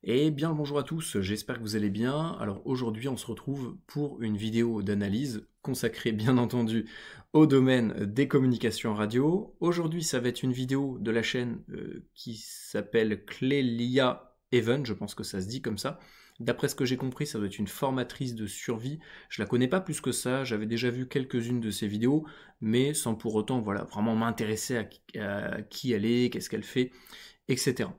Eh bien bonjour à tous, j'espère que vous allez bien. Alors aujourd'hui on se retrouve pour une vidéo d'analyse consacrée bien entendu au domaine des communications radio. Aujourd'hui ça va être une vidéo de la chaîne qui s'appelle Clélia Even, je pense que ça se dit comme ça. D'après ce que j'ai compris, ça doit être une formatrice de survie. Je la connais pas plus que ça, j'avais déjà vu quelques-unes de ses vidéos, mais sans pour autant voilà, vraiment m'intéresser à qui elle est, qu'est-ce qu'elle fait, etc.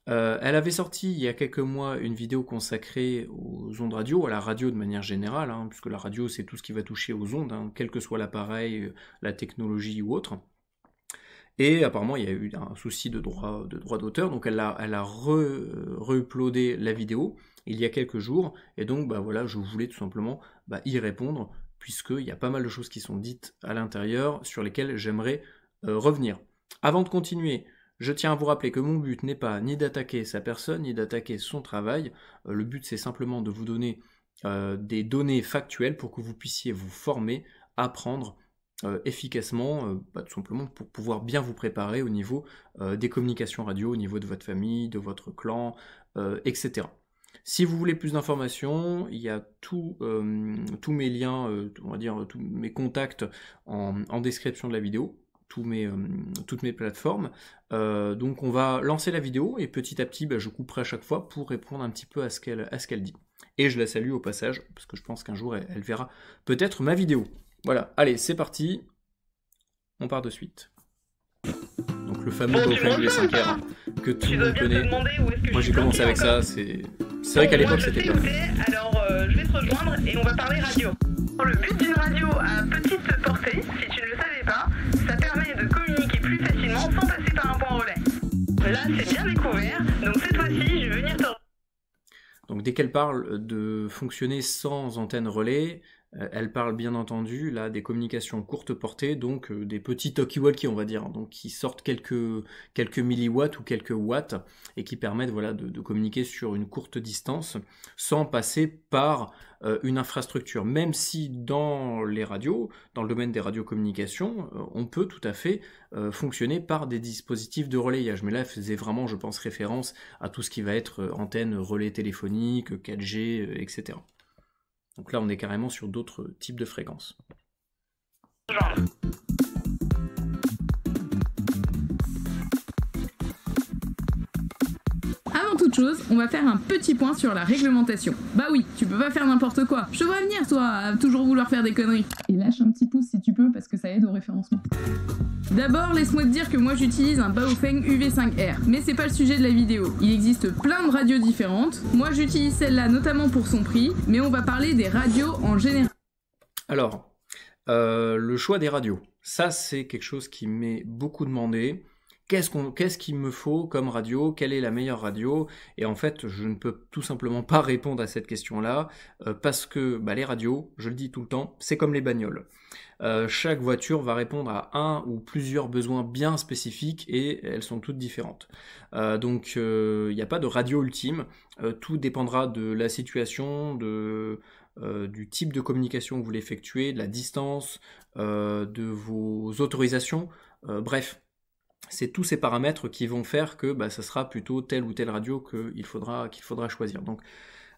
Elle avait sorti il y a quelques mois une vidéo consacrée aux ondes radio, à la radio de manière générale, hein, puisque la radio c'est tout ce qui va toucher aux ondes, hein, quel que soit l'appareil, la technologie ou autre. Et apparemment il y a eu un souci de droit d'auteur, donc elle a re-uploadé la vidéo il y a quelques jours, et donc bah voilà, je voulais tout simplement y répondre, puisqu'il y a pas mal de choses qui sont dites à l'intérieur sur lesquelles j'aimerais revenir. Avant de continuer, je tiens à vous rappeler que mon but n'est pas ni d'attaquer sa personne, ni d'attaquer son travail. Le but c'est simplement de vous donner des données factuelles pour que vous puissiez vous former, apprendre efficacement, tout simplement pour pouvoir bien vous préparer au niveau des communications radio, au niveau de votre famille, de votre clan, etc. Si vous voulez plus d'informations, il y a tous mes liens, on va dire tous mes contacts en description de la vidéo, toutes mes plateformes. Donc on va lancer la vidéo et petit à petit je couperai à chaque fois pour répondre un petit peu à ce qu'elle dit. Et je la salue au passage, parce que je pense qu'un jour elle verra peut-être ma vidéo. Voilà, allez, c'est parti. On part de suite. Donc le fameux Baofeng V5R que tout le monde connaît. Moi j'ai commencé avec ça, c'est vrai qu'à l'époque c'était bien. Alors je vais te rejoindre et on va parler radio. Le but d'une radio à petite portée, si tu ne le savais pas, ça permet de communiquer plus facilement sans passer par un point relais. Là c'est bien découvert, donc cette fois-ci je vais venir te... Donc dès qu'elle parle de fonctionner sans antenne relais, elle parle bien entendu là des communications courte portée, donc des petits talkie-walkie on va dire, donc qui sortent quelques milliwatts ou quelques watts et qui permettent voilà de communiquer sur une courte distance sans passer par une infrastructure. Même si dans les radios, dans le domaine des radiocommunications, on peut tout à fait fonctionner par des dispositifs de relayage. Mais là, elle faisait vraiment, je pense, référence à tout ce qui va être antenne, relais téléphonique, 4G, etc. Donc là, on est carrément sur d'autres types de fréquences. Avant toute chose, on va faire un petit point sur la réglementation. Bah oui, tu peux pas faire n'importe quoi. Je te vois venir, toi, à toujours vouloir faire des conneries. Et lâche un petit pouce si tu peux, parce que ça aide au référencement. D'abord, laisse-moi te dire que moi j'utilise un Baofeng UV5R, mais c'est pas le sujet de la vidéo. Il existe plein de radios différentes. Moi j'utilise celle-là notamment pour son prix, mais on va parler des radios en général. Alors, le choix des radios, ça c'est quelque chose qui m'est beaucoup demandé. Qu'est-ce qu'il me faut comme radio? Quelle est la meilleure radio? Et en fait, je ne peux tout simplement pas répondre à cette question-là, parce que les radios, je le dis tout le temps, c'est comme les bagnoles. Chaque voiture va répondre à un ou plusieurs besoins bien spécifiques et elles sont toutes différentes. Donc il n'y a pas de radio ultime, tout dépendra de la situation, du type de communication que vous voulez effectuer, de la distance, de vos autorisations, bref. C'est tous ces paramètres qui vont faire que ça sera plutôt telle ou telle radio qu'il faudra choisir. Donc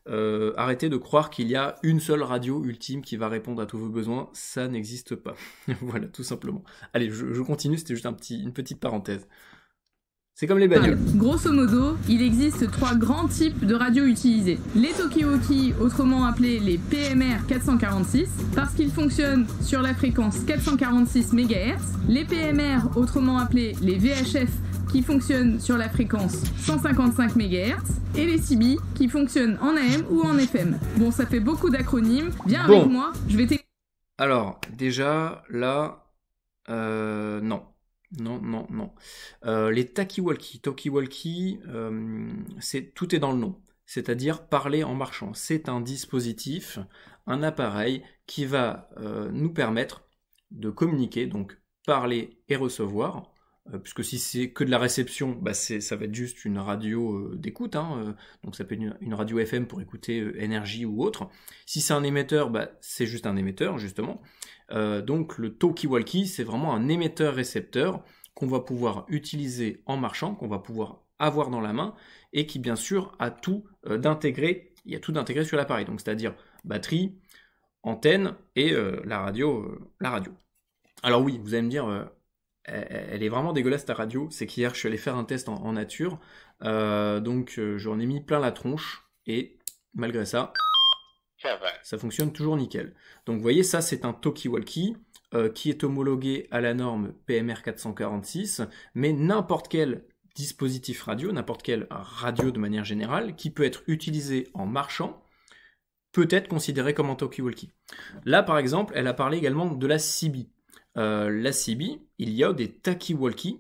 arrêtez de croire qu'il y a une seule radio ultime qui va répondre à tous vos besoins, ça n'existe pas. Voilà, tout simplement. Allez, je continue, c'était juste une petite parenthèse. C'est comme les bagnoles. Grosso modo, il existe 3 grands types de radios utilisées. Les talkie-walkie, autrement appelés les PMR 446, parce qu'ils fonctionnent sur la fréquence 446 MHz. Les PMR, autrement appelés les VHF, qui fonctionnent sur la fréquence 155 MHz. Et les CB, qui fonctionnent en AM ou en FM. Bon, ça fait beaucoup d'acronymes. Viens avec moi, je vais t'expliquer. Alors, déjà, là, non. Non. Les talkie-walkie, tout est dans le nom. C'est-à-dire parler en marchant. C'est un dispositif, un appareil qui va nous permettre de communiquer, donc parler et recevoir. Puisque si c'est que de la réception, ça va être juste une radio d'écoute, hein, donc ça peut être une radio FM pour écouter énergie ou autre. Si c'est un émetteur, c'est juste un émetteur, justement. Donc le talkie-walkie, c'est vraiment un émetteur-récepteur qu'on va pouvoir utiliser en marchant, qu'on va pouvoir avoir dans la main et qui bien sûr a tout d'intégrer, il y a tout d'intégrer sur l'appareil, donc c'est-à-dire batterie, antenne et la radio. Alors oui, vous allez me dire, elle est vraiment dégueulasse ta radio, c'est qu'hier je suis allé faire un test en nature, donc j'en ai mis plein la tronche et malgré ça, ça fonctionne toujours nickel. Donc vous voyez, ça c'est un talkie-walkie qui est homologué à la norme PMR 446, mais n'importe quel dispositif radio, n'importe quelle radio de manière générale, qui peut être utilisé en marchant, peut être considéré comme un talkie-walkie. Là par exemple, elle a parlé également de la CB. La CB, il y a des talkie-walkie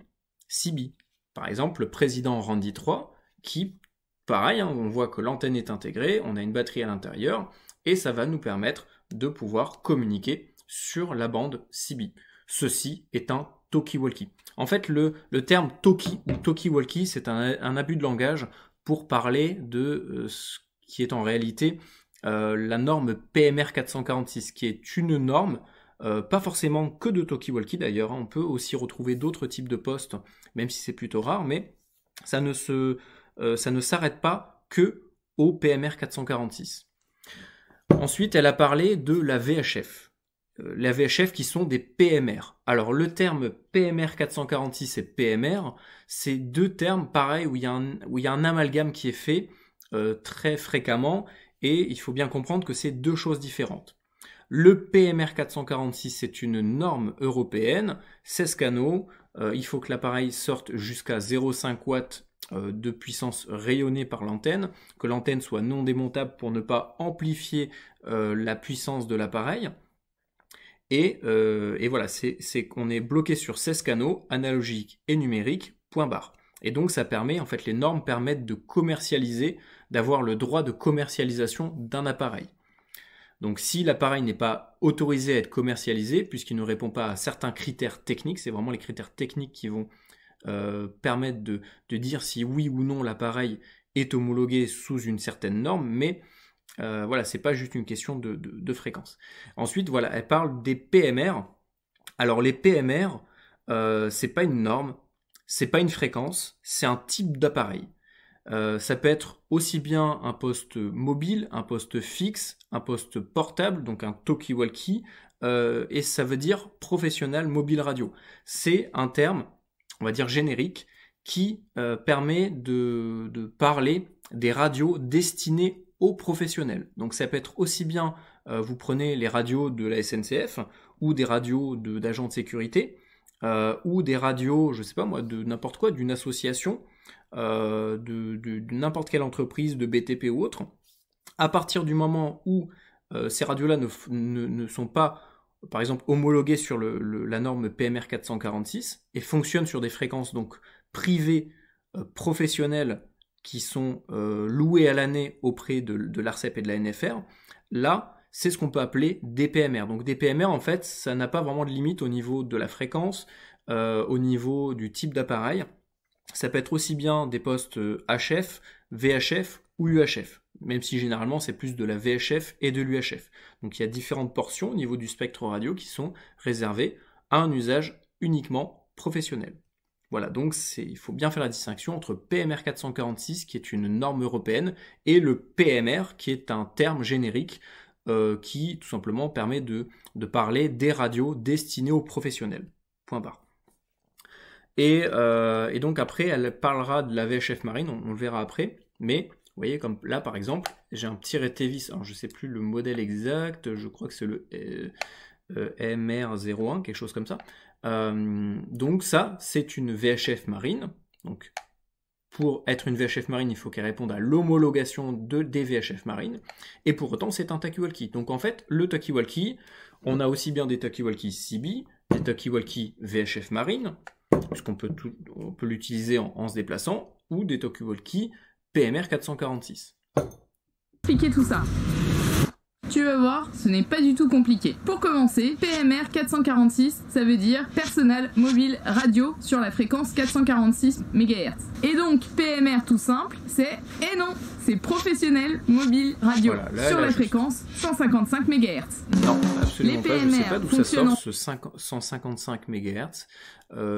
CB. Par exemple, le président Randy 3, qui, pareil, hein, on voit que l'antenne est intégrée, on a une batterie à l'intérieur, et ça va nous permettre de pouvoir communiquer sur la bande CB. Ceci est un talkie-walkie. En fait, le terme talkie ou talkie-walkie, c'est un abus de langage pour parler de ce qui est en réalité la norme PMR 446, qui est une norme, pas forcément que de talkie-walkie d'ailleurs, hein, on peut aussi retrouver d'autres types de postes, même si c'est plutôt rare, mais ça ne s'arrête pas que au PMR 446. Ensuite, elle a parlé de la VHF. La VHF qui sont des PMR. Alors le terme PMR 446 et PMR, c'est deux termes pareils où il y a un amalgame qui est fait très fréquemment, et il faut bien comprendre que c'est deux choses différentes. Le PMR 446, c'est une norme européenne, 16 canaux, il faut que l'appareil sorte jusqu'à 0,5 watts de puissance rayonnée par l'antenne, que l'antenne soit non démontable pour ne pas amplifier la puissance de l'appareil. Et voilà, c'est qu'on est bloqué sur 16 canaux, analogiques et numériques, point barre. Et donc ça permet, en fait, les normes permettent de commercialiser, d'avoir le droit de commercialisation d'un appareil. Donc si l'appareil n'est pas autorisé à être commercialisé, puisqu'il ne répond pas à certains critères techniques, c'est vraiment les critères techniques qui vont permettre de dire si oui ou non l'appareil est homologué sous une certaine norme, mais voilà, c'est pas juste une question de fréquence. Ensuite, voilà, elle parle des PMR. Alors les PMR, c'est pas une norme, c'est pas une fréquence, c'est un type d'appareil. Ça peut être aussi bien un poste mobile, un poste fixe, un poste portable, donc un talkie-walkie, et ça veut dire professionnel mobile radio. C'est un terme, on va dire générique, qui permet de parler des radios destinées aux professionnels. Donc ça peut être aussi bien, vous prenez les radios de la SNCF, ou des radios d'agents de sécurité, ou des radios, je sais pas moi, de n'importe quoi, d'une association, de n'importe quelle entreprise, de BTP ou autre. À partir du moment où ces radios-là ne sont pas, par exemple, homologuées sur la norme PMR 446 et fonctionnent sur des fréquences donc privées, professionnelles, qui sont louées à l'année auprès de l'ARCEP et de la NFR, là, c'est ce qu'on peut appeler des PMR. Donc des PMR, en fait, ça n'a pas vraiment de limite au niveau de la fréquence, au niveau du type d'appareil. Ça peut être aussi bien des postes HF, VHF ou UHF, même si généralement c'est plus de la VHF et de l'UHF. Donc il y a différentes portions au niveau du spectre radio qui sont réservées à un usage uniquement professionnel. Voilà, donc il faut bien faire la distinction entre PMR 446, qui est une norme européenne, et le PMR, qui est un terme générique qui tout simplement permet de parler des radios destinées aux professionnels. Point barre. Et donc après, elle parlera de la VHF marine, on le verra après, mais vous voyez, comme là par exemple, j'ai un petit rétévis, alors je ne sais plus le modèle exact, je crois que c'est le MR01, quelque chose comme ça. Donc ça, c'est une VHF marine. Donc pour être une VHF marine, il faut qu'elle réponde à l'homologation des VHF marines. Et pour autant, c'est un talkie-walkie. Donc en fait, le talkie-walkie, on a aussi bien des talkie-walkie CB, des talkie-walkie VHF marine, puisqu'on peut l'utiliser en se déplaçant, ou des talkie-walkie PMR 446. Expliquer tout ça. Tu vas voir, ce n'est pas du tout compliqué. Pour commencer, PMR 446, ça veut dire Personal Mobile Radio sur la fréquence 446 MHz. Et donc, PMR tout simple, c'est, et non, c'est Professionnel Mobile Radio sur la fréquence 155 MHz. Non, absolument pas, je ne sais pas d'où ça sort ce 155 MHz.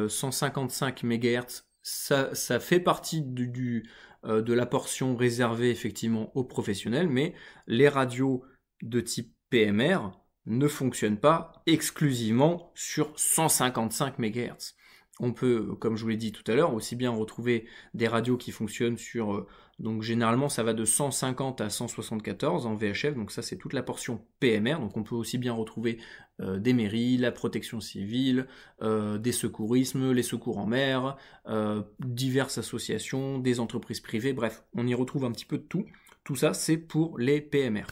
155 MHz, ça fait partie de la portion réservée effectivement aux professionnels, mais les radios de type PMR ne fonctionnent pas exclusivement sur 155 MHz. On peut, comme je vous l'ai dit tout à l'heure, aussi bien retrouver des radios qui fonctionnent sur, donc généralement ça va de 150 à 174 en VHF, donc ça c'est toute la portion PMR, donc on peut aussi bien retrouver des mairies, la protection civile, des secourismes, les secours en mer, diverses associations, des entreprises privées, bref, on y retrouve un petit peu de tout. Tout ça c'est pour les PMR.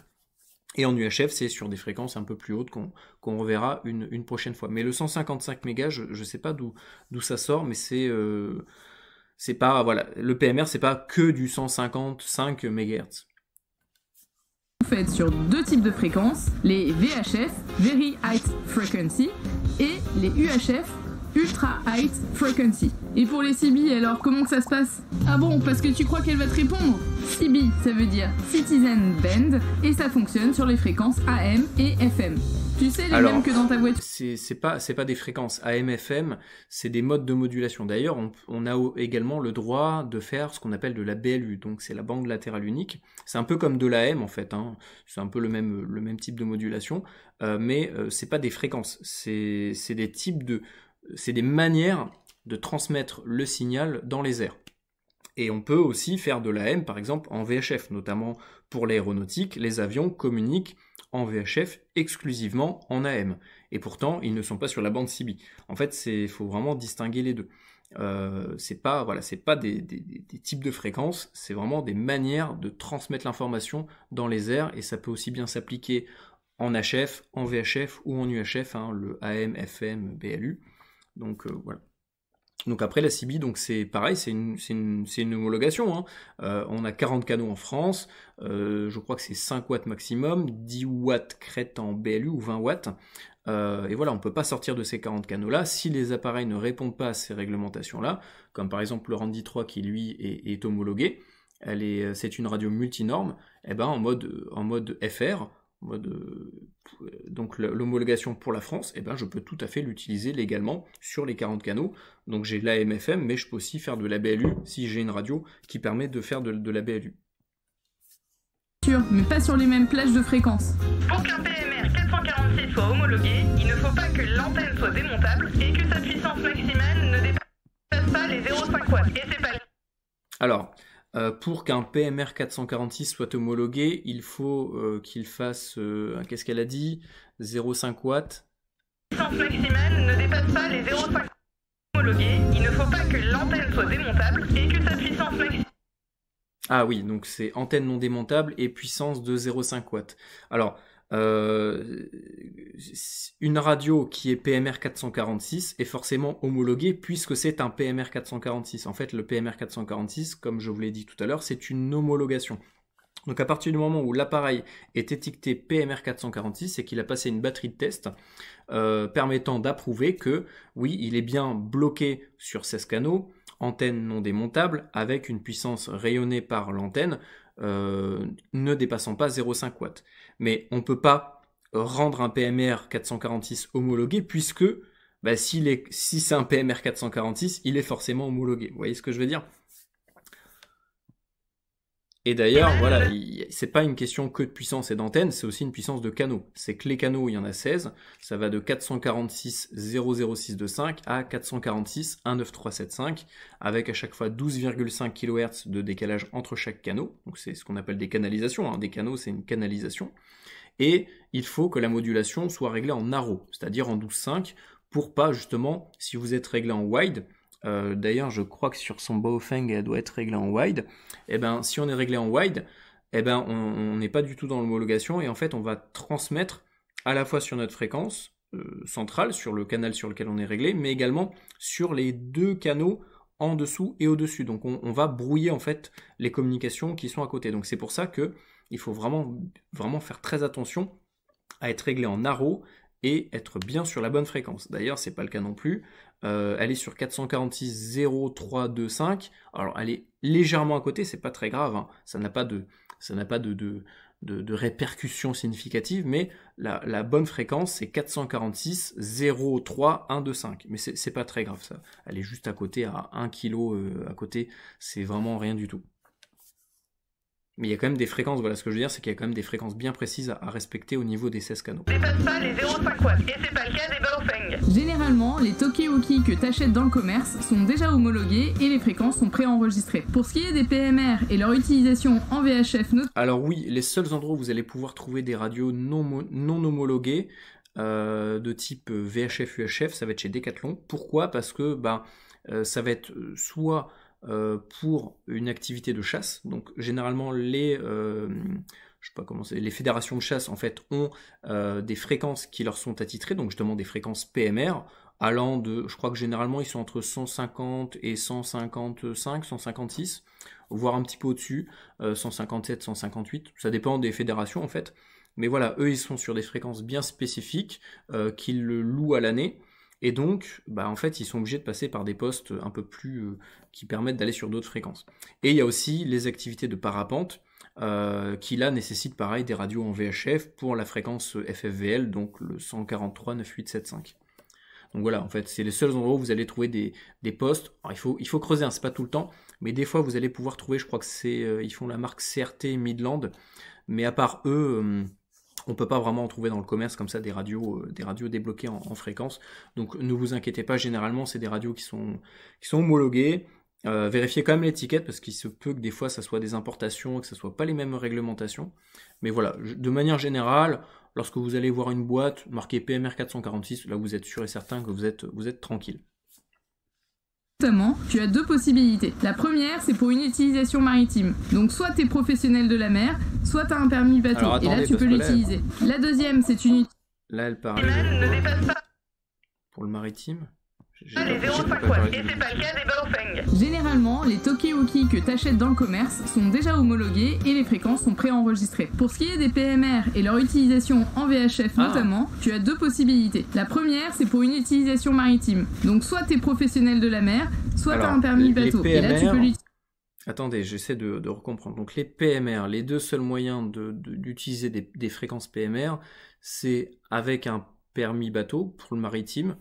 Et en UHF, c'est sur des fréquences un peu plus hautes qu'on reverra une prochaine fois. Mais le 155 mégas, je ne sais pas d'où ça sort, mais c'est pas, voilà, le PMR, c'est pas que du 155 MHz. Vous faites sur deux types de fréquences, les VHF, Very High Frequency, et les UHF, Ultra High Frequency. Et pour les CB, alors comment que ça se passe? Ah bon, parce que tu crois qu'elle va te répondre? CB, ça veut dire Citizen Band, et ça fonctionne sur les fréquences AM et FM. Tu sais, les mêmes que dans ta voiture. C'est pas des fréquences AM, FM, c'est des modes de modulation. D'ailleurs, on a également le droit de faire ce qu'on appelle de la BLU, donc c'est la bande latérale unique. C'est un peu comme de l'AM en fait, hein. C'est un peu le même type de modulation, mais c'est pas des fréquences, c'est des manières de transmettre le signal dans les airs. Et on peut aussi faire de l'AM, par exemple, en VHF, notamment pour l'aéronautique, les avions communiquent en VHF exclusivement en AM. Et pourtant, ils ne sont pas sur la bande CB. En fait, faut vraiment distinguer les deux. C'est pas des types de fréquences, c'est vraiment des manières de transmettre l'information dans les airs, et ça peut aussi bien s'appliquer en HF, en VHF ou en UHF, hein, le AM, FM, BLU. Donc voilà. Donc après la CB, donc c'est pareil, c'est une homologation, hein. On a 40 canaux en France, je crois que c'est 5 watts maximum, 10 watts crête en BLU ou 20 watts. Et voilà, on ne peut pas sortir de ces 40 canaux-là si les appareils ne répondent pas à ces réglementations-là, comme par exemple le Randy 3 qui lui est homologué, c'est une radio multinorme, et ben en mode FR, donc l'homologation pour la France, eh ben je peux tout à fait l'utiliser légalement sur les 40 canaux. Donc j'ai l'AM/FM, mais je peux aussi faire de la BLU si j'ai une radio qui permet de faire de la BLU. Mais pas sur les mêmes plages de fréquences. Pour qu'un PMR 446 soit homologué, il ne faut pas que l'antenne soit démontable et que sa puissance maximale ne dépasse pas les 0,5 watts. Et c'est pas... Alors, pour qu'un PMR 446 soit homologué, il faut qu'il fasse, qu'est-ce qu'elle a dit, 0,5 watts. La puissance maximale ne dépasse pas les 0,5 watts. Homologué, il ne faut pas que l'antenne soit démontable et que sa puissance maximale... Ah oui, donc c'est antenne non démontable et puissance de 0,5 watts. Alors, une radio qui est PMR 446 est forcément homologuée puisque c'est un PMR 446. En fait, le PMR 446, comme je vous l'ai dit tout à l'heure, c'est une homologation. Donc à partir du moment où l'appareil est étiqueté PMR 446, c'est qu'il a passé une batterie de test permettant d'approuver que, oui, il est bien bloqué sur 16 canaux, antenne non démontable, avec une puissance rayonnée par l'antenne ne dépassant pas 0,5 watts. Mais on ne peut pas rendre un PMR 446 homologué puisque si c'est un PMR 446, il est forcément homologué. Vous voyez ce que je veux dire ? Et d'ailleurs, voilà, c'est pas une question que de puissance et d'antenne, c'est aussi une puissance de canaux. C'est que les canaux, il y en a 16, ça va de 446 00625 à 446 19375, avec à chaque fois 12,5 kHz de décalage entre chaque canot. Donc c'est ce qu'on appelle des canalisations, hein. Des canaux, c'est une canalisation. Et il faut que la modulation soit réglée en narrow, c'est-à-dire en 12,5, pour pas justement, si vous êtes réglé en wide, d'ailleurs, je crois que sur son Baofeng, elle doit être réglée en wide. Et ben, si on est réglé en wide, eh ben, on n'est pas du tout dans l'homologation et en fait, on va transmettre à la fois sur notre fréquence centrale, sur le canal sur lequel on est réglé, mais également sur les deux canaux en dessous et au-dessus. Donc, on va brouiller en fait les communications qui sont à côté. Donc, c'est pour ça que il faut vraiment faire très attention à être réglé en narrow et être bien sur la bonne fréquence. D'ailleurs, c'est pas le cas non plus. Elle est sur 446,0325. Alors, elle est légèrement à côté, c'est pas très grave, hein. Ça n'a pas de répercussions significatives, mais la bonne fréquence, c'est 446,03125. Mais c'est pas très grave, ça. Elle est juste à côté, à 1 kg à côté. C'est vraiment rien du tout. Mais il y a quand même des fréquences, voilà ce que je veux dire, c'est qu'il y a quand même des fréquences bien précises à respecter au niveau des 16 canaux. Dépasse pas les 0,5 watts, et c'est pas le cas des Baofeng. Généralement, les Tokiwoki que t'achètes dans le commerce sont déjà homologués et les fréquences sont préenregistrées. Pour ce qui est des PMR et leur utilisation en VHF, alors oui, les seuls endroits où vous allez pouvoir trouver des radios non homologuées, de type VHF, UHF, ça va être chez Decathlon. Pourquoi? Parce que ça va être soit pour une activité de chasse, donc généralement les fédérations de chasse en fait ont des fréquences qui leur sont attitrées, donc justement des fréquences PMR allant de, je crois que généralement ils sont entre 150 et 155, 156, voire un petit peu au-dessus, 157, 158, ça dépend des fédérations en fait, mais voilà, eux ils sont sur des fréquences bien spécifiques qu'ils louent à l'année. Et donc, en fait, ils sont obligés de passer par des postes un peu plus qui permettent d'aller sur d'autres fréquences. Et il y a aussi les activités de parapente qui là nécessitent pareil des radios en VHF pour la fréquence FFVL, donc le 143-9875. Donc voilà, en fait, c'est les seuls endroits où vous allez trouver des postes. Alors, il faut creuser, hein, c'est pas tout le temps, mais des fois vous allez pouvoir trouver, je crois que c'est ils font la marque CRT Midland, mais à part eux. On peut pas vraiment en trouver dans le commerce comme ça des radios débloquées en fréquence. Donc ne vous inquiétez pas, généralement c'est des radios qui sont homologuées. Vérifiez quand même l'étiquette parce qu'il se peut que des fois ça soit des importations et que ça soit pas les mêmes réglementations. Mais voilà, de manière générale, lorsque vous allez voir une boîte marquée PMR 446, là vous êtes sûr et certain que vous êtes tranquille. Notamment, tu as deux possibilités. La première, c'est pour une utilisation maritime. Donc soit tu es professionnel de la mer, soit tu as un permis bateau. Alors, attendez, et là, tu peux l'utiliser. La deuxième, c'est une... Là, elle parle... Ne dépasse pas pour le maritime. les 0,5 watts, et c'est pas le cas des Baofeng. Généralement, les Tokiwoki que t'achètes dans le commerce sont déjà homologués et les fréquences sont préenregistrées. Pour ce qui est des PMR et leur utilisation en VHF notamment, tu as deux possibilités. La première, c'est pour une utilisation maritime. Donc soit t'es professionnel de la mer, soit t'as un permis bateau. PMR... Et là, tu peux l'utiliser. Attendez, j'essaie de recomprendre. Donc les PMR, les deux seuls moyens d'utiliser des fréquences PMR, c'est avec un permis bateau pour le maritime,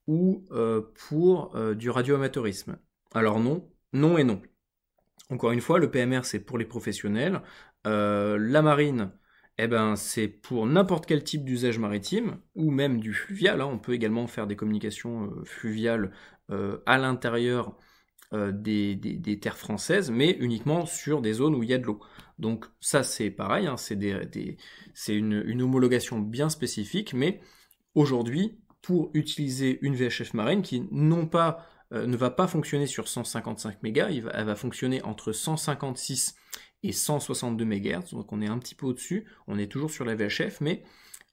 ou pour du radioamateurisme. Alors non et non. Encore une fois, le PMR c'est pour les professionnels, la marine, c'est pour n'importe quel type d'usage maritime, ou même du fluvial, hein. On peut également faire des communications fluviales à l'intérieur des terres françaises, mais uniquement sur des zones où il y a de l'eau. Donc ça c'est pareil, hein, c'est une homologation bien spécifique, mais aujourd'hui, pour utiliser une VHF marine qui ne va pas fonctionner sur 155 MHz, elle va fonctionner entre 156 et 162 MHz, donc on est un petit peu au-dessus, on est toujours sur la VHF, mais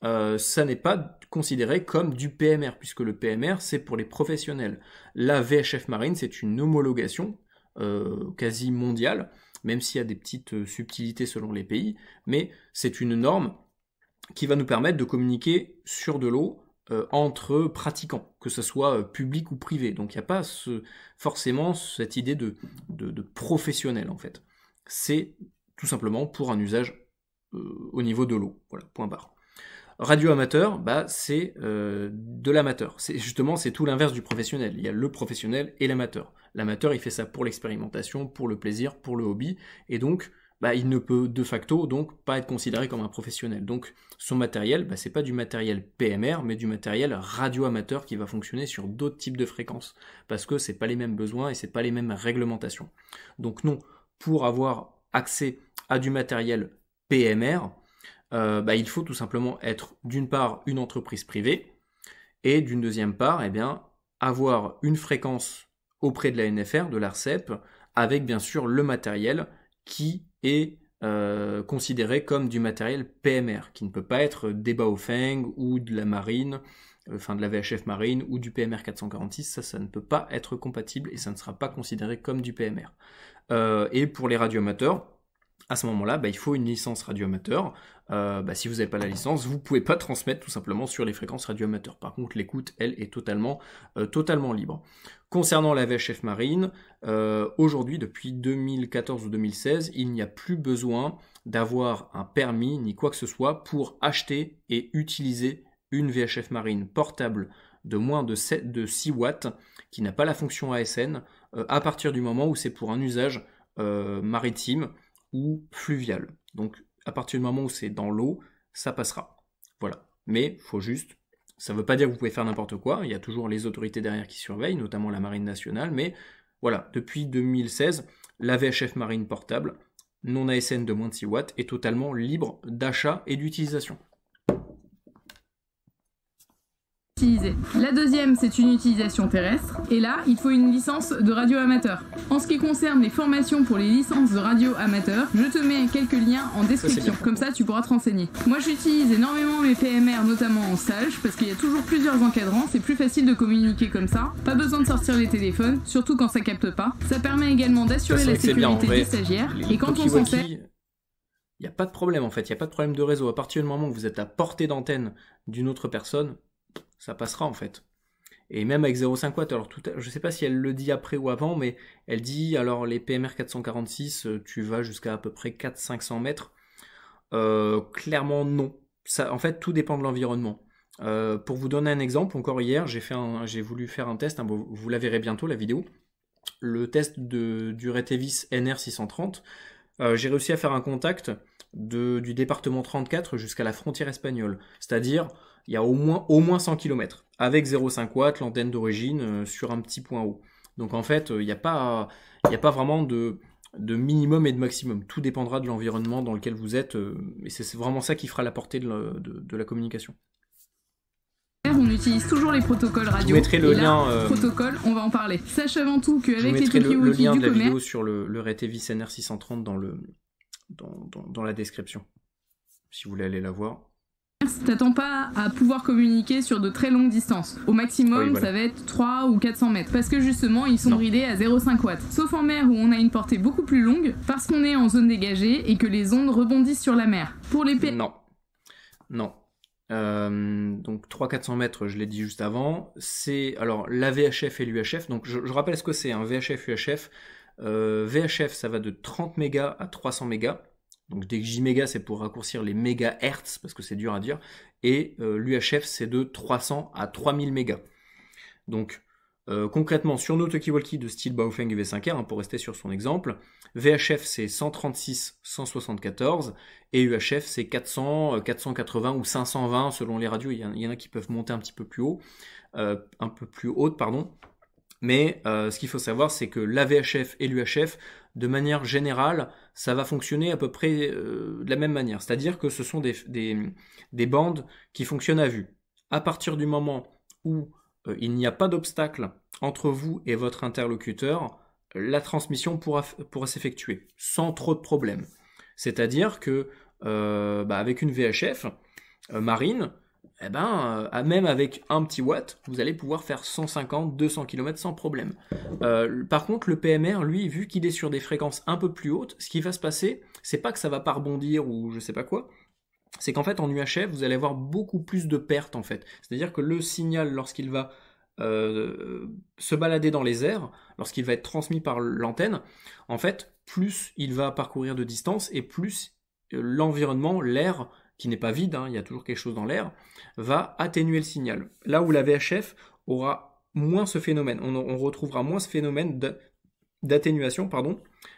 ça n'est pas considéré comme du PMR, puisque le PMR c'est pour les professionnels. La VHF marine c'est une homologation quasi mondiale, même s'il y a des petites subtilités selon les pays, mais c'est une norme qui va nous permettre de communiquer sur de l'eau entre pratiquants, que ce soit public ou privé. Donc il n'y a pas forcément cette idée de professionnel en fait. C'est tout simplement pour un usage au niveau de l'eau. Voilà, point barre. Radio amateur, c'est de l'amateur. C'est tout l'inverse du professionnel. Il y a le professionnel et l'amateur. L'amateur, il fait ça pour l'expérimentation, pour le plaisir, pour le hobby, et donc il ne peut de facto donc pas être considéré comme un professionnel. Donc son matériel, c'est pas du matériel PMR, mais du matériel radio-amateur qui va fonctionner sur d'autres types de fréquences, parce que c'est pas les mêmes besoins et c'est pas les mêmes réglementations. Donc non, pour avoir accès à du matériel PMR, il faut tout simplement être d'une part une entreprise privée, et d'une deuxième part, avoir une fréquence auprès de la NFR, de l'ARCEP, avec bien sûr le matériel qui est considéré comme du matériel PMR, qui ne peut pas être des Baofeng ou de la marine, de la VHF marine ou du PMR 446, ça ne peut pas être compatible et ça ne sera pas considéré comme du PMR. Et pour les radioamateurs, à ce moment-là, il faut une licence radio-amateur. Si vous n'avez pas la licence, vous ne pouvez pas transmettre tout simplement sur les fréquences radio-amateurs. Par contre, l'écoute, elle, est totalement libre. Concernant la VHF marine, aujourd'hui, depuis 2014 ou 2016, il n'y a plus besoin d'avoir un permis ni quoi que ce soit pour acheter et utiliser une VHF marine portable de moins de 6 watts qui n'a pas la fonction ASN à partir du moment où c'est pour un usage maritime ou fluvial. Donc à partir du moment où c'est dans l'eau, ça passera. Voilà. Mais faut juste, ça ne veut pas dire que vous pouvez faire n'importe quoi, il y a toujours les autorités derrière qui surveillent, notamment la Marine nationale, mais voilà, depuis 2016, la VHF marine portable, non ASN de moins de 6 watts, est totalement libre d'achat et d'utilisation. La deuxième, c'est une utilisation terrestre, et là, il faut une licence de radio amateur. En ce qui concerne les formations pour les licences de radio amateur, je te mets quelques liens en description, comme ça tu pourras te renseigner. Moi j'utilise énormément mes PMR, notamment en stage, parce qu'il y a toujours plusieurs encadrants, c'est plus facile de communiquer comme ça, pas besoin de sortir les téléphones, surtout quand ça capte pas. Ça permet également d'assurer la sécurité des stagiaires, et quand on s'en sert... Il n'y a pas de problème en fait, il n'y a pas de problème de réseau. À partir du moment où vous êtes à portée d'antenne d'une autre personne, ça passera en fait. Et même avec 0,5 watts, alors je sais pas si elle le dit après ou avant, mais elle dit, alors les PMR 446, tu vas jusqu'à à peu près 400-500 mètres. Clairement non. Ça, en fait, tout dépend de l'environnement. Pour vous donner un exemple, encore hier, j'ai voulu faire un test, vous la verrez bientôt la vidéo, le test du Retevis NR630. J'ai réussi à faire un contact du département 34 jusqu'à la frontière espagnole, c'est-à-dire il y a au moins 100 km, avec 0,5 watts, l'antenne d'origine sur un petit point haut. Donc en fait, il n'y a pas vraiment de minimum et de maximum. Tout dépendra de l'environnement dans lequel vous êtes, et c'est vraiment ça qui fera la portée de la communication. On utilise toujours les protocoles radio. Je mettrai le lien. Protocole, on va en parler. Sache avant tout qu'avec les Toki-Woki du le lien de la commerce, vidéo sur le Retevis NR630 dans la description, si vous voulez aller la voir. t'attends pas à pouvoir communiquer sur de très longues distances. Au maximum, Oui, voilà. ça va être 3 ou 400 mètres. Parce que justement, ils sont bridés à 0,5 watts. Sauf en mer où on a une portée beaucoup plus longue, parce qu'on est en zone dégagée et que les ondes rebondissent sur la mer. Pour les Non. Donc 300-400 mètres, je l'ai dit juste avant. C'est alors la VHF et l'UHF. Donc je rappelle ce que c'est un VHF, UHF. VHF, ça va de 30 mégas à 300 mégas. Donc dès que je dis méga, c'est pour raccourcir les mégahertz, parce que c'est dur à dire. Et l'UHF, c'est de 300 à 3000 mégas. Donc concrètement, sur nos Toki-Woki de style Baofeng UV5R, pour rester sur son exemple, VHF c'est 136, 174, et UHF c'est 400, 480 ou 520 selon les radios. Il y en a qui peuvent monter un petit peu plus haut, un peu plus haute, pardon. Mais ce qu'il faut savoir, c'est que la VHF et l'UHF, de manière générale, ça va fonctionner à peu près de la même manière. C'est-à-dire que ce sont des bandes qui fonctionnent à vue. À partir du moment où il n'y a pas d'obstacle entre vous et votre interlocuteur, la transmission pourra s'effectuer sans trop de problèmes. C'est-à-dire que avec une VHF marine, même avec un petit watt, vous allez pouvoir faire 150-200 km sans problème. Par contre, le PMR, lui, vu qu'il est sur des fréquences un peu plus hautes, ce qui va se passer, c'est pas que ça va pas rebondir ou je sais pas quoi, c'est qu'en fait, en UHF, vous allez avoir beaucoup plus de pertes, en fait. C'est-à-dire que le signal, lorsqu'il va se balader dans les airs, lorsqu'il va être transmis par l'antenne, en fait, plus il va parcourir de distance et plus l'environnement, l'air, qui n'est pas vide, il y a toujours quelque chose dans l'air, va atténuer le signal. Là où la VHF aura moins ce phénomène, on retrouvera moins ce phénomène d'atténuation,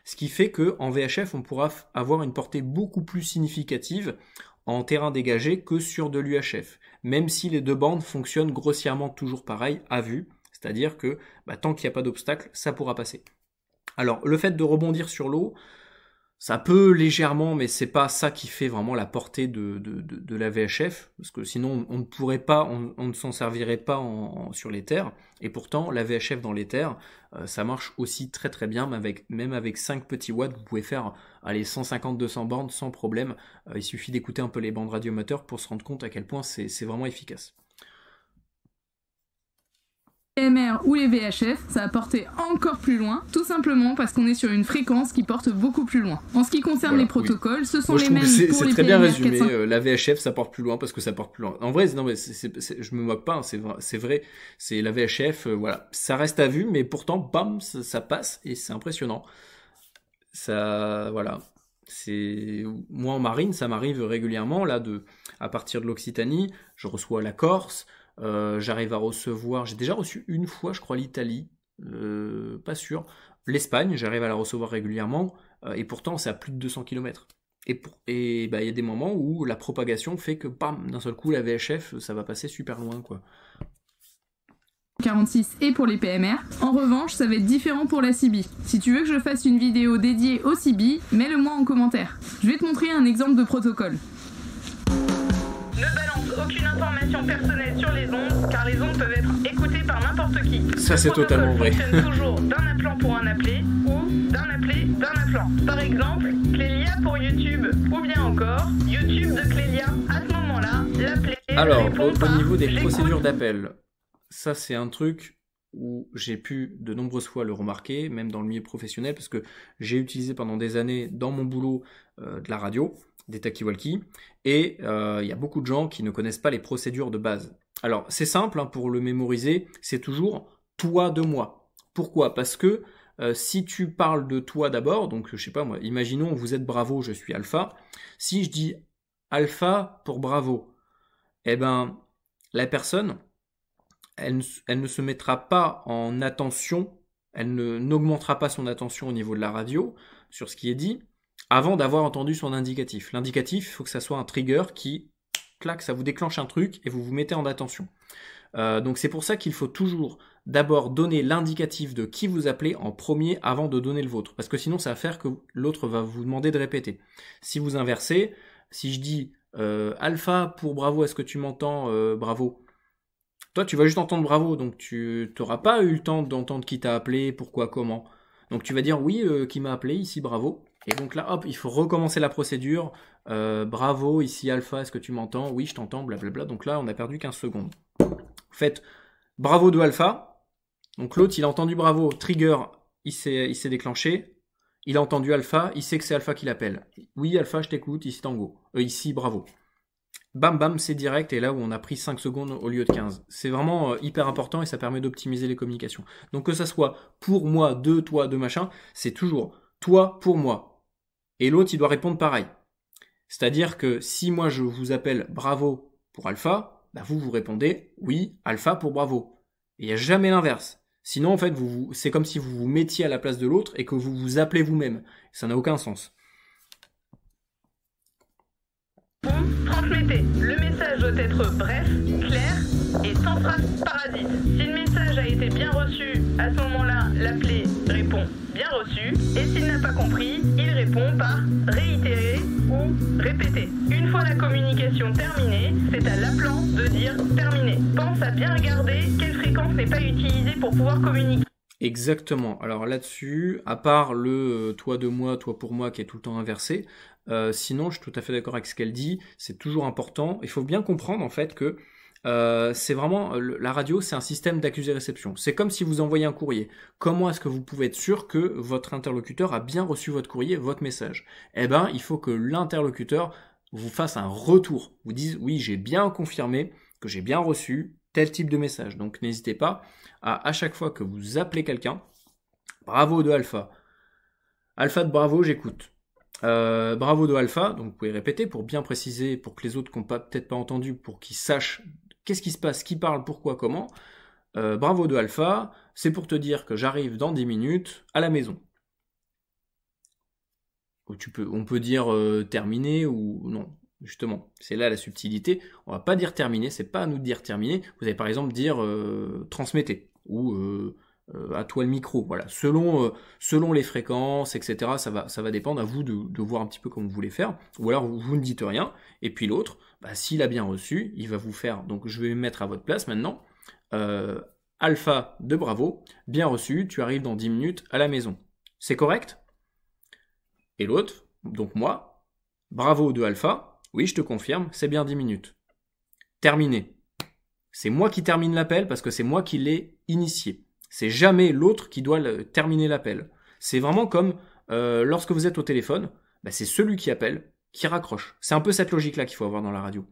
ce qui fait qu'en VHF, on pourra avoir une portée beaucoup plus significative en terrain dégagé que sur de l'UHF, même si les deux bandes fonctionnent grossièrement toujours pareil, à vue, c'est-à-dire que tant qu'il n'y a pas d'obstacle, ça pourra passer. Alors, le fait de rebondir sur l'eau, ça peut légèrement, mais c'est pas ça qui fait vraiment la portée de la VHF, parce que sinon on ne pourrait pas, on ne s'en servirait pas sur les terres, et pourtant la VHF dans les terres, ça marche aussi très très bien, même avec 5 petits watts, vous pouvez faire 150-200 bandes sans problème, il suffit d'écouter un peu les bandes radioamateurs pour se rendre compte à quel point c'est vraiment efficace. PMR ou les VHF, ça va porter encore plus loin, tout simplement parce qu'on est sur une fréquence qui porte beaucoup plus loin. En ce qui concerne les protocoles, ce sont les mêmes pour les PMR. C'est très bien résumé, la VHF ça porte plus loin parce que ça porte plus loin. En vrai, non mais je me moque pas, hein, c'est vrai, c'est la VHF, voilà, ça reste à vue, mais pourtant, bam, ça passe et c'est impressionnant. Ça, voilà. Moi en marine, ça m'arrive régulièrement, là, à partir de l'Occitanie, je reçois la Corse. J'arrive à recevoir, j'ai déjà reçu une fois, je crois, l'Italie, pas sûr. L'Espagne, j'arrive à la recevoir régulièrement, et pourtant c'est à plus de 200 km. Et bah, y a des moments où la propagation fait que, bam, d'un seul coup, la VHF, ça va passer super loin, quoi. 46 et pour les PMR. En revanche, ça va être différent pour la CB. Si tu veux que je fasse une vidéo dédiée au CB, mets-le-moi en commentaire. Je vais te montrer un exemple de protocole. Ne balance aucune information personnelle sur les ondes, car les ondes peuvent être écoutées par n'importe qui. Ça, c'est totalement vrai. Le protocole fonctionne toujours d'un appelant pour un appelé, ou d'un appelé d'un appelant. Par exemple, Clélia pour YouTube, ou bien encore YouTube de Clélia. À ce moment-là, l'appelé Alors, répond au niveau des j'écoute. procédures d'appel, ça c'est un truc où j'ai pu de nombreuses fois le remarquer, même dans le milieu professionnel, parce que j'ai utilisé pendant des années dans mon boulot de la radio, des talkie-walkie, et il y a beaucoup de gens qui ne connaissent pas les procédures de base. Alors c'est simple, hein, pour le mémoriser, c'est toujours toi de moi. Pourquoi ? Parce que si tu parles de toi d'abord, donc je sais pas moi, imaginons vous êtes Bravo, je suis Alpha, si je dis Alpha pour Bravo, eh ben la personne, elle ne se mettra pas en attention, elle n'augmentera pas son attention au niveau de la radio sur ce qui est dit, avant d'avoir entendu son indicatif. L'indicatif, il faut que ça soit un trigger qui, clac, ça vous déclenche un truc et vous vous mettez en attention. Donc c'est pour ça qu'il faut toujours d'abord donner l'indicatif de qui vous appelez en premier avant de donner le vôtre. Parce que sinon ça va faire que l'autre va vous demander de répéter. Si vous inversez, si je dis Alpha pour Bravo, est-ce que tu m'entends Bravo ? Toi tu vas juste entendre Bravo, donc tu n'auras pas eu le temps d'entendre qui t'a appelé, pourquoi, comment. Donc tu vas dire oui, qui m'a appelé, ici Bravo. Et donc là, hop, il faut recommencer la procédure. Bravo, ici Alpha, est-ce que tu m'entends ? Oui, je t'entends, blablabla. Donc là, on a perdu 15 secondes. Faites Bravo de Alpha. Donc l'autre, il a entendu Bravo. Trigger, il s'est déclenché. Il a entendu Alpha. Il sait que c'est Alpha qui l'appelle. Oui, Alpha, je t'écoute. Ici Tango. Ici Bravo. Bam, bam, c'est direct. Et là où on a pris 5 secondes au lieu de 15. C'est vraiment hyper important et ça permet d'optimiser les communications. Donc que ça soit pour moi, de toi, de machin, c'est toujours toi pour moi. Et l'autre, il doit répondre pareil. C'est-à-dire que si moi, je vous appelle Bravo pour Alpha, bah vous répondez oui, Alpha pour Bravo. Et il n'y a jamais l'inverse. Sinon, en fait, c'est comme si vous vous mettiez à la place de l'autre et que vous vous appelez vous-même. Ça n'a aucun sens. Vous transmettez. Le message doit être bref, clair et sans phrase paradis. Si le message a été bien reçu, à ce moment-là, l'appelé répond bien reçu. Et s'il n'a pas compris, il répond par réitérer ou répéter. Une fois la communication terminée, c'est à l'appelant de dire terminé. Pense à bien regarder quelle fréquence n'est pas utilisée pour pouvoir communiquer. Exactement. Alors là-dessus, à part le toi de moi, toi pour moi qui est tout le temps inversé, sinon je suis tout à fait d'accord avec ce qu'elle dit, c'est toujours important. Il faut bien comprendre en fait que c'est vraiment, la radio c'est un système d'accusé-réception. C'est comme si vous envoyez un courrier. Comment est-ce que vous pouvez être sûr que votre interlocuteur a bien reçu votre courrier, votre message ? Eh ben, il faut que l'interlocuteur vous fasse un retour, vous dise oui, j'ai bien confirmé que j'ai bien reçu tel type de message. Donc n'hésitez pas à chaque fois que vous appelez quelqu'un, Bravo de Alpha. Alpha de Bravo, j'écoute. Bravo de Alpha, donc vous pouvez répéter pour bien préciser, pour que les autres qui n'ont peut-être pas entendu, pour qu'ils sachent qu'est-ce qui se passe, qui parle, pourquoi, comment. Bravo de Alpha, c'est pour te dire que j'arrive dans 10 minutes à la maison. On peut dire terminé ou non. Justement, c'est là la subtilité. On va pas dire terminé, c'est pas à nous de dire terminé. Vous allez par exemple dire transmettez ou à toi le micro. Voilà, selon les fréquences, etc. Ça va dépendre à vous de voir un petit peu comme vous voulez faire. Ou alors vous ne dites rien. Et puis l'autre, s'il a bien reçu, il va vous faire. Donc je vais me mettre à votre place maintenant. Alpha de Bravo, bien reçu. Tu arrives dans 10 minutes à la maison. C'est correct ? Et l'autre, donc moi, Bravo de Alpha. Oui, je te confirme, c'est bien 10 minutes. Terminé. C'est moi qui termine l'appel parce que c'est moi qui l'ai initié. C'est jamais l'autre qui doit terminer l'appel. C'est vraiment comme lorsque vous êtes au téléphone, bah, c'est celui qui appelle qui raccroche. C'est un peu cette logique-là qu'il faut avoir dans la radio.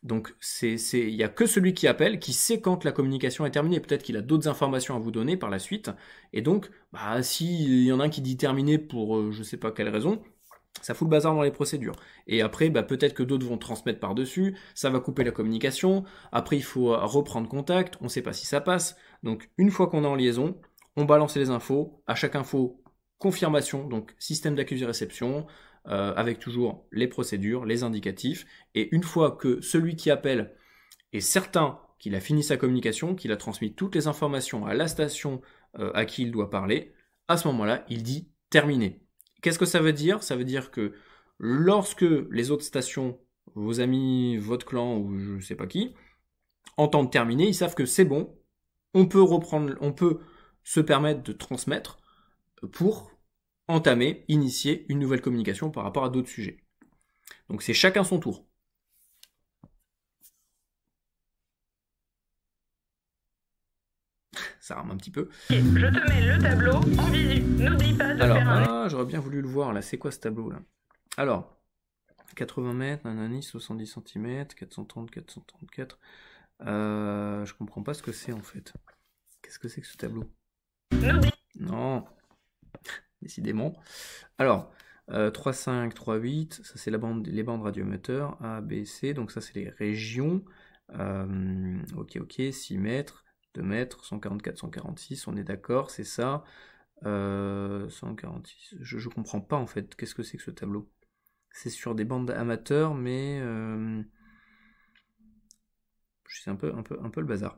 Donc il y a que celui qui appelle qui sait quand la communication est terminée. Peut-être qu'il a d'autres informations à vous donner par la suite. Et donc, bah, s'il y en a un qui dit terminé pour je sais pas quelle raison, ça fout le bazar dans les procédures. Et après, bah, peut-être que d'autres vont transmettre par-dessus, ça va couper la communication, après il faut reprendre contact, on ne sait pas si ça passe. Donc une fois qu'on est en liaison, on balance les infos, à chaque info, confirmation, donc système d'accusé-réception, avec toujours les procédures, les indicatifs, et une fois que celui qui appelle est certain qu'il a fini sa communication, qu'il a transmis toutes les informations à la station à qui il doit parler, à ce moment-là, il dit terminé. Qu'est-ce que ça veut dire? Ça veut dire que lorsque les autres stations, vos amis, votre clan ou je ne sais pas qui, entendent terminer, ils savent que c'est bon, on peut reprendre, on peut se permettre de transmettre pour entamer, initier une nouvelle communication par rapport à d'autres sujets. Donc c'est chacun son tour. Ça rame un petit peu. Je te mets le tableau en visu. N'oublie pas de faire un... j'aurais bien voulu le voir là. C'est quoi ce tableau là? Alors, 80 mètres, nanani, 70 cm, 430, 434. Je comprends pas ce que c'est en fait. Qu'est-ce que c'est que ce tableau? Non. Décidément. Alors, 3,5, 3,8, ça c'est les bandes radioamateurs, A, B, C, donc ça c'est les régions. Ok, 6 mètres. 2 mètres, 144, 146, on est d'accord, c'est ça. 146, je comprends pas en fait, qu'est-ce que c'est que ce tableau? C'est sur des bandes amateurs, mais c'est un peu le bazar.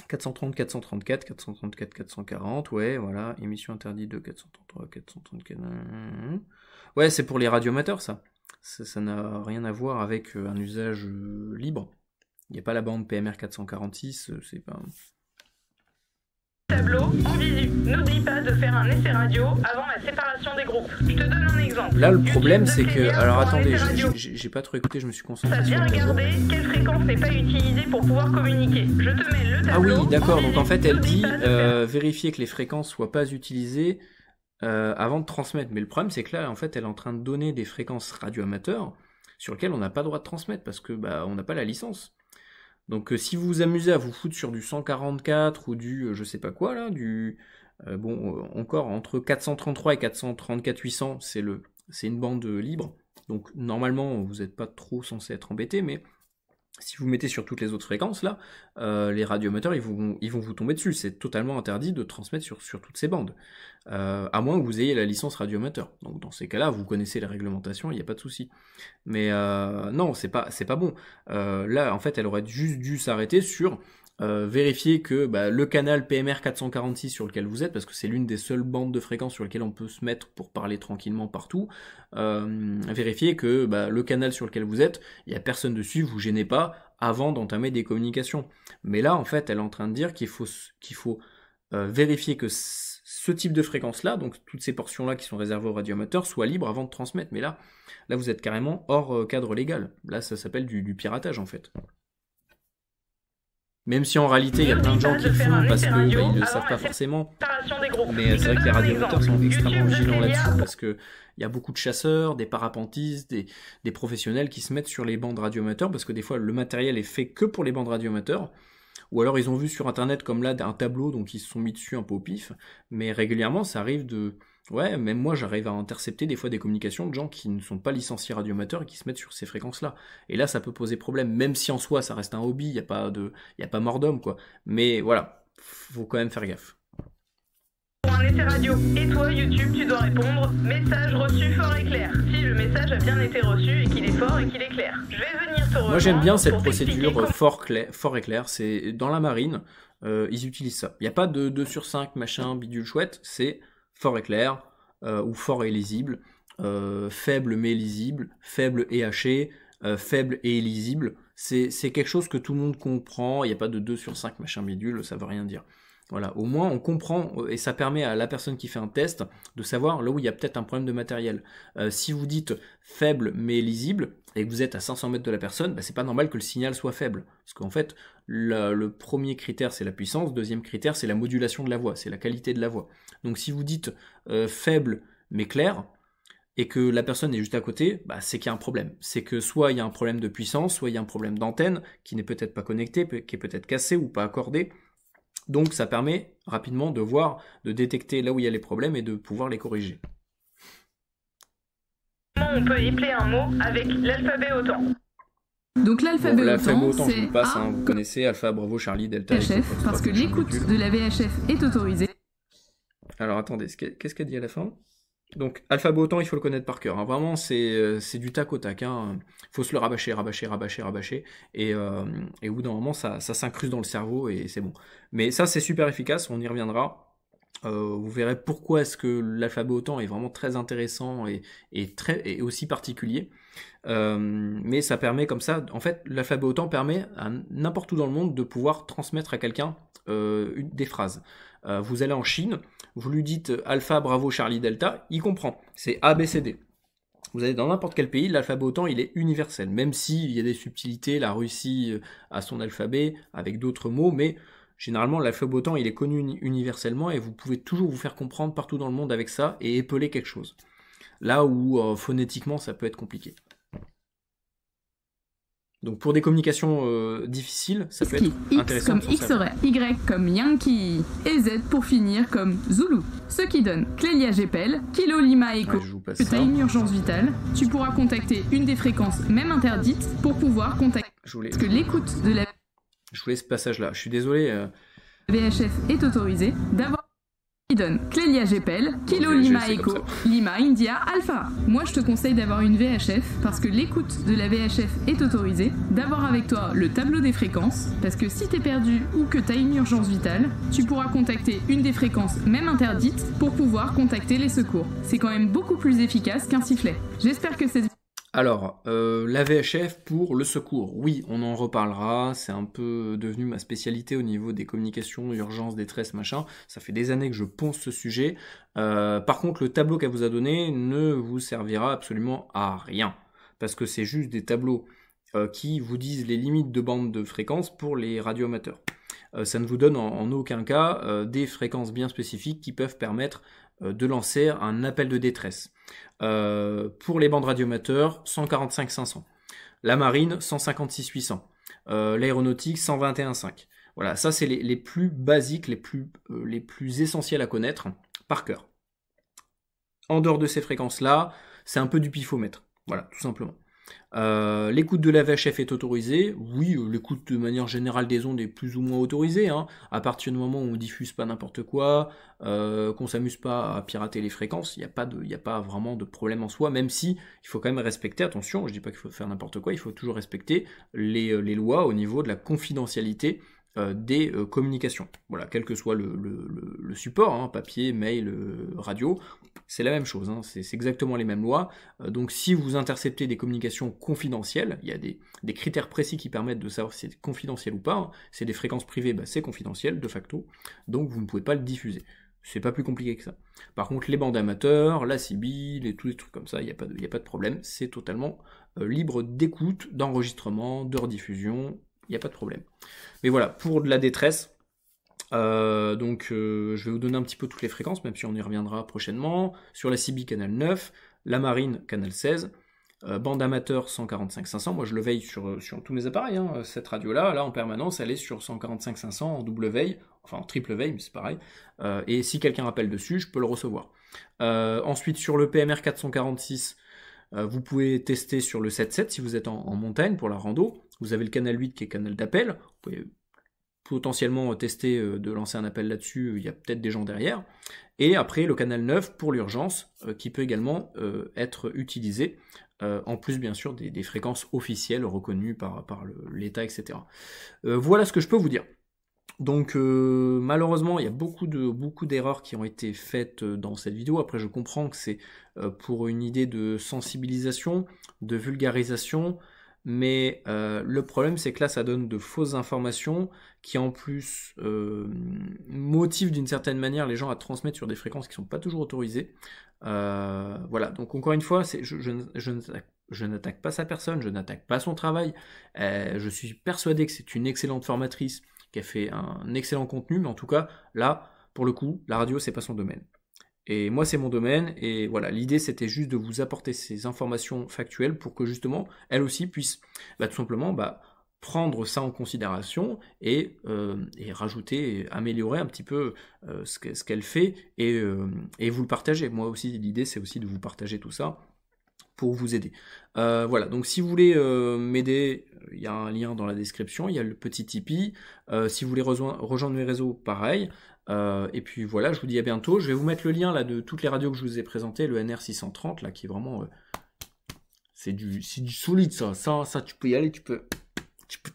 430, 434, 434, 440, ouais, voilà, émission interdite de 433, 434. Ouais, c'est pour les radioamateurs, ça. Ça n'a rien à voir avec un usage libre. Il n'y a pas la bande PMR 446, c'est pas... Tableau en visu. N'oublie pas de faire un essai radio avant la séparation des groupes. Je te donne un exemple. Là, le problème, c'est que... Alors, attendez, j'ai pas trop écouté, je me suis concentré sur le tableau. Regarder quelle fréquence n'est pas utilisée pour pouvoir communiquer. Je te mets le tableau. Ah oui, d'accord. Donc, en fait, elle dit vérifier que les fréquences soient pas utilisées avant de transmettre. Mais le problème, c'est que là, en fait, elle est en train de donner des fréquences radioamateurs sur lesquelles on n'a pas le droit de transmettre parce que on n'a pas la licence. Donc si vous vous amusez à vous foutre sur du 144 ou du je sais pas quoi là, encore entre 433 et 434 800, c'est une bande libre. Donc normalement vous n'êtes pas trop censé être embêté, mais si vous mettez sur toutes les autres fréquences là, les radioamateurs ils vont vous tomber dessus. C'est totalement interdit de transmettre sur toutes ces bandes, à moins que vous ayez la licence radioamateur. Donc dans ces cas-là, vous connaissez les réglementations, il n'y a pas de souci. Mais non, c'est pas bon. Là, en fait, elle aurait juste dû s'arrêter sur vérifier que le canal PMR 446 sur lequel vous êtes, parce que c'est l'une des seules bandes de fréquences sur lesquelles on peut se mettre pour parler tranquillement partout, vérifier que le canal sur lequel vous êtes, il n'y a personne dessus, vous gênez pas avant d'entamer des communications. Mais là, en fait, elle est en train de dire qu'il faut vérifier que ce type de fréquence-là, donc toutes ces portions-là qui sont réservées aux radioamateurs, soient libres avant de transmettre. Mais là vous êtes carrément hors cadre légal. Là, ça s'appelle du piratage, en fait. Même si en réalité, il y a plein de gens qui le font parce qu'ils ne le savent pas forcément. Mais c'est vrai que les radioamateurs sont extrêmement vigilants là-dessus parce qu'il y a beaucoup de chasseurs, des parapentistes, des professionnels qui se mettent sur les bandes radioamateurs parce que des fois, le matériel est fait que pour les bandes radioamateurs. Ou alors ils ont vu sur internet comme là un tableau, donc ils se sont mis dessus un peu au pif. Mais régulièrement, ça arrive de... Ouais, même moi j'arrive à intercepter des fois des communications de gens qui ne sont pas licenciés radioamateurs et qui se mettent sur ces fréquences-là. Et là, ça peut poser problème, même si en soi ça reste un hobby, il n'y a pas mort d'homme, quoi. Mais voilà, faut quand même faire gaffe. Pour un essai radio. Et toi, YouTube, tu dois répondre message reçu fort et clair. Si le message a bien été reçu et qu'il est fort et qu'il est clair. Je vais venir te rejoindre. Moi j'aime bien cette procédure fort et clair. C'est dans la marine, ils utilisent ça. Il n'y a pas de 2 sur 5 machin bidule chouette, c'est fort et clair, ou fort et lisible, faible mais lisible, faible et haché, faible et illisible. C'est quelque chose que tout le monde comprend, il n'y a pas de 2 sur 5 machin bidule, ça veut rien dire. Voilà, au moins on comprend et ça permet à la personne qui fait un test de savoir là où il y a peut-être un problème de matériel. Si vous dites faible mais lisible et que vous êtes à 500 mètres de la personne, bah, c'est pas normal que le signal soit faible. Parce qu'en fait, le premier critère c'est la puissance, deuxième critère c'est la modulation de la voix, c'est la qualité de la voix. Donc si vous dites faible mais clair, et que la personne est juste à côté, bah, c'est qu'il y a un problème. C'est que soit il y a un problème de puissance, soit il y a un problème d'antenne qui n'est peut-être pas connectée, qui est peut-être cassée ou pas accordée. Donc ça permet rapidement de voir, de détecter là où il y a les problèmes et de pouvoir les corriger. On peut épeler un mot avec l'alphabet OTAN. Donc l'alphabet OTAN, je vous le passe, A, vous connaissez, Alpha, Bravo, Charlie, Delta... VHF, parce que l'écoute de la VHF est autorisée. Alors attendez, qu'est-ce qu'elle dit à la fin? Donc, alphabet OTAN, il faut le connaître par cœur. Hein. Vraiment, c'est du tac au tac. Hein. Faut se le rabâcher. Et au bout d'un moment, ça s'incruste dans le cerveau et c'est bon. Mais ça, c'est super efficace. On y reviendra. Vous verrez pourquoi est-ce que l'alphabet OTAN est vraiment très intéressant et aussi particulier. Mais ça permet comme ça, en fait, l'alphabet OTAN permet à n'importe où dans le monde de pouvoir transmettre à quelqu'un des phrases. Vous allez en Chine, vous lui dites Alpha, Bravo, Charlie, Delta, il comprend. C'est A, B, C, D. Vous allez dans n'importe quel pays, l'alphabet OTAN, il est universel. Même s'il y a des subtilités, la Russie a son alphabet avec d'autres mots, mais généralement, l'alphabet OTAN, il est connu universellement et vous pouvez toujours vous faire comprendre partout dans le monde avec ça et épeler quelque chose. Là où phonétiquement, ça peut être compliqué. Donc pour des communications difficiles, ça peut être intéressant. X comme X-ray, Y comme Yankee et Z pour finir comme Zulu. Ce qui donne Clélia Gépel, Kilo Lima Echo. Que tu as une urgence vitale, tu pourras contacter une des fréquences même interdites pour pouvoir contacter. Parce que l'écoute de la... Je voulais ce passage-là, je suis désolé. VHF est autorisée d'avoir... Qui donne Clélia Gépel, Kilo Lima Echo, Lima India Alpha. Moi je te conseille d'avoir une VHF parce que l'écoute de la VHF est autorisée, d'avoir avec toi le tableau des fréquences, parce que si t'es perdu ou que t'as une urgence vitale, tu pourras contacter une des fréquences même interdites pour pouvoir contacter les secours. C'est quand même beaucoup plus efficace qu'un sifflet. J'espère que cette... Alors, la VHF pour le secours, oui, on en reparlera, c'est un peu devenu ma spécialité au niveau des communications, urgence, détresse, machin, ça fait des années que je ponce ce sujet. Par contre, le tableau qu'elle vous a donné ne vous servira absolument à rien, parce que c'est juste des tableaux qui vous disent les limites de bande de fréquence pour les radioamateurs. Ça ne vous donne en aucun cas des fréquences bien spécifiques qui peuvent permettre de lancer un appel de détresse. Pour les bandes radioamateurs, 145-500. La marine, 156-800. L'aéronautique, 121-5. Voilà, ça c'est les plus basiques, les plus essentiels à connaître par cœur. En dehors de ces fréquences-là, c'est un peu du pifomètre. Voilà, tout simplement. L'écoute de la VHF est autorisée. Oui, l'écoute de manière générale des ondes est plus ou moins autorisée. Hein. À partir du moment où on diffuse pas n'importe quoi, qu'on s'amuse pas à pirater les fréquences, il n'y a pas vraiment de problème en soi, même si il faut quand même respecter, attention, je dis pas qu'il faut faire n'importe quoi, il faut toujours respecter les lois au niveau de la confidentialité des communications. Voilà, quel que soit le support, hein, papier, mail, radio, c'est la même chose, hein, c'est exactement les mêmes lois. Donc si vous interceptez des communications confidentielles, il y a des critères précis qui permettent de savoir si c'est confidentiel ou pas, hein. C'est des fréquences privées, bah, c'est confidentiel de facto, donc vous ne pouvez pas le diffuser. C'est pas plus compliqué que ça. Par contre, les bandes amateurs, la CB, tous les trucs comme ça, il n'y a pas de problème, c'est totalement libre d'écoute, d'enregistrement, de rediffusion, il n'y a pas de problème. Mais voilà, pour de la détresse, je vais vous donner un petit peu toutes les fréquences, même si on y reviendra prochainement. Sur la CB, canal 9, la marine, canal 16, bande amateur 145-500, moi je le veille sur tous mes appareils, hein. Cette radio-là, là en permanence, elle est sur 145-500 en double veille, enfin en triple veille, mais c'est pareil, et si quelqu'un appelle dessus, je peux le recevoir. Ensuite, sur le PMR 446, vous pouvez tester sur le 7.7 si vous êtes en montagne pour la rando. Vous avez le canal 8 qui est canal d'appel. Vous pouvez potentiellement tester de lancer un appel là-dessus. Il y a peut-être des gens derrière. Et après, le canal 9 pour l'urgence qui peut également être utilisé. En plus, bien sûr, des fréquences officielles reconnues par l'État, etc. Voilà ce que je peux vous dire. Donc malheureusement il y a beaucoup d'erreurs qui ont été faites dans cette vidéo. Après je comprends que c'est pour une idée de sensibilisation, de vulgarisation, mais le problème c'est que là ça donne de fausses informations qui en plus motivent d'une certaine manière les gens à transmettre sur des fréquences qui sont pas toujours autorisées. Voilà, donc encore une fois, je n'attaque pas sa personne, je n'attaque pas son travail. Je suis persuadé que c'est une excellente formatrice qui a fait un excellent contenu, mais en tout cas, là, pour le coup, la radio, c'est pas son domaine. Et moi, c'est mon domaine, et voilà, l'idée, c'était juste de vous apporter ces informations factuelles pour que justement, elle aussi puisse tout simplement prendre ça en considération et rajouter, et améliorer un petit peu ce qu'elle fait et vous le partager. Moi aussi, l'idée, c'est aussi de vous partager tout ça pour vous aider. Voilà, donc si vous voulez m'aider, il y a un lien dans la description, il y a le petit Tipeee. Si vous voulez rejoindre mes réseaux, pareil. Et puis voilà, je vous dis à bientôt. Je vais vous mettre le lien là de toutes les radios que je vous ai présentées, le NR630 là, qui est vraiment... c'est du solide ça. Ça, tu peux y aller, tu peux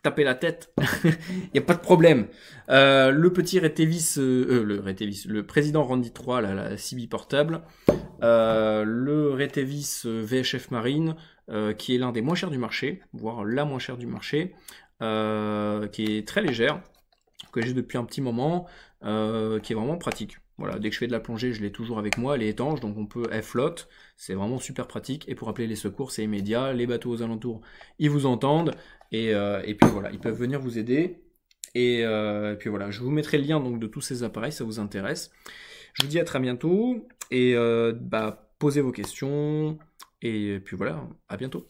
taper la tête, il n'y a pas de problème. Le petit le président Randy 3, la CB portable, le Retevis VHF Marine, qui est l'un des moins chers du marché, voire la moins chère du marché, qui est très légère, que j'ai depuis un petit moment, qui est vraiment pratique. Voilà, dès que je fais de la plongée, je l'ai toujours avec moi, elle est étanche, donc elle flotte, c'est vraiment super pratique, et pour appeler les secours, c'est immédiat, les bateaux aux alentours, ils vous entendent, et puis voilà, ils peuvent venir vous aider, et puis voilà, je vous mettrai le lien donc, de tous ces appareils, ça vous intéresse. Je vous dis à très bientôt, et posez vos questions, et puis voilà, à bientôt.